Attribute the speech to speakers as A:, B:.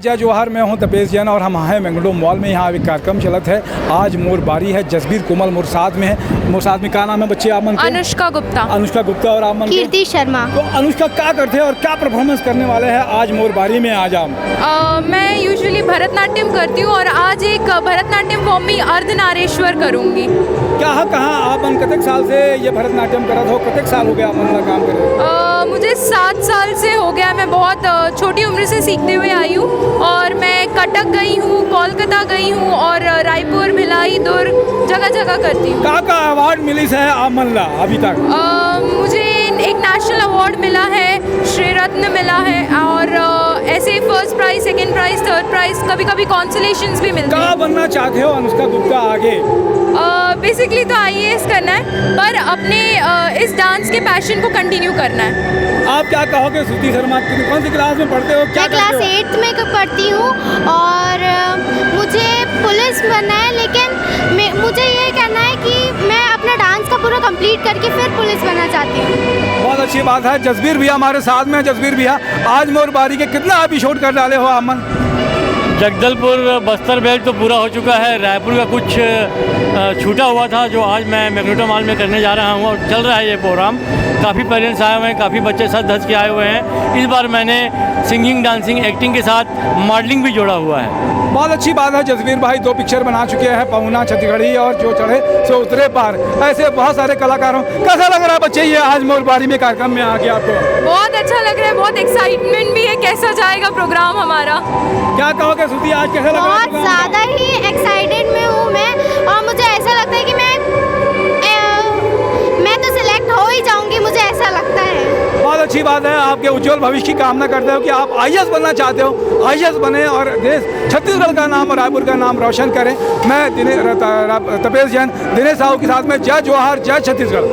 A: जय जोहार। मैं हूं तपेश जैन और हम हैं मैंगलोर मॉल में। यहाँ एक कार्यक्रम चलत है। आज मोर बारी है। जसबीर कोमल मोर साथ में है। मोर साथ में क्या नाम है बच्चे आप मन के?
B: अनुष्का गुप्ता।
A: अनुष्का गुप्ता। और आप मन के?
C: कीर्ति शर्मा।
A: तो अनुष्का क्या करते हैं और क्या परफॉर्मेंस करने वाले हैं आज मोर बारी में? आज आप
B: मैं यूजुअली भरतनाट्यम करती हूँ और आज एक भरतनाट्यम फॉर्म में अर्धनारीश्वर करूँगी।
A: कहाँ आप मन कतक साल से ये भरतनाट्यम करत हो? कतक साल हो गया मन का काम करे?
B: मुझे 7 साल से हो गया। मैं बहुत छोटी उम्र से सीखते हुए आई हूँ और मैं कटक गई हूँ, कोलकाता गई हूँ और रायपुर, भिलाई, दुर्ग जगह जगह करती हूँ।
A: का अवार्ड मिली है आप मन ला अभी तक?
B: मुझे एक नेशनल अवार्ड मिला है, श्री रत्न मिला है और ऐसे first prize, second prize, third prize, कभी कभी कॉन्सोलेशंस भी मिलते हैं।
A: क्या बनना चाहते हो अनुष्का गुप्ता आगे?
B: बेसिकली तो IAS करना है पर अपने इस डांस के पैशन को कंटिन्यू करना है।
A: आप क्या कहोगे श्रुति शर्मा? कौन सी क्लास में पढ़ते हो? क्या
C: मैं क्लास 8 में पढ़ती हूँ और मुझे पुलिस बनना है, लेकिन मुझे ये कहना है कि मैं अपना डांस का पूरा कंप्लीट करके फिर पुलिस बनना चाहती हूँ।
A: बहुत अच्छी बात है। जसबीर भैया हमारे साथ में। जसबीर भैया, आज मोर बारी के कितना एपिसोड कर डाले हो अमन?
D: जगदलपुर बस्तर बेल्ट तो पूरा हो चुका है। रायपुर का कुछ छूटा हुआ था जो आज मैं मैग्नेटो मॉल में करने जा रहा हूँ और चल रहा है ये प्रोग्राम। काफ़ी पेरेंट्स आए हुए हैं, काफ़ी बच्चे सज धज के आए हुए हैं। इस बार मैंने सिंगिंग, डांसिंग, एक्टिंग के साथ मॉडलिंग भी जोड़ा हुआ है।
A: बहुत अच्छी बात है। जसबीर भाई 2 पिक्चर बना चुके हैं, पहुना, छत्तीसगढ़ी और जो चढ़े सो उतरे पार। ऐसे बहुत सारे कलाकारों। कैसा लग रहा है बच्चे ये आज मोर बारी में कार्यक्रम में आके आपको?
B: बहुत अच्छा लग रहा है, बहुत एक्साइटमेंट भी है कैसा जाएगा प्रोग्राम हमारा।
A: क्या कहोगे श्रुति, आज कैसा लग रहा है?
C: बहुत ज़्यादा ही एक्साइटेड में हूँ मैं और मुझे ऐसा लगता है कि मैं तो सिलेक्ट हो ही जाऊंगी, मुझे ऐसा लगता है।
A: बहुत अच्छी बात है। आपके उज्जवल भविष्य की कामना करते हो कि आप IAS बनना चाहते हो। IAS बने और देश छत्तीसगढ़ का नाम और रायपुर का नाम रोशन करें। मैं तपेश जैन, दिनेश साहू के साथ में जय जोहार, जय छत्तीसगढ़।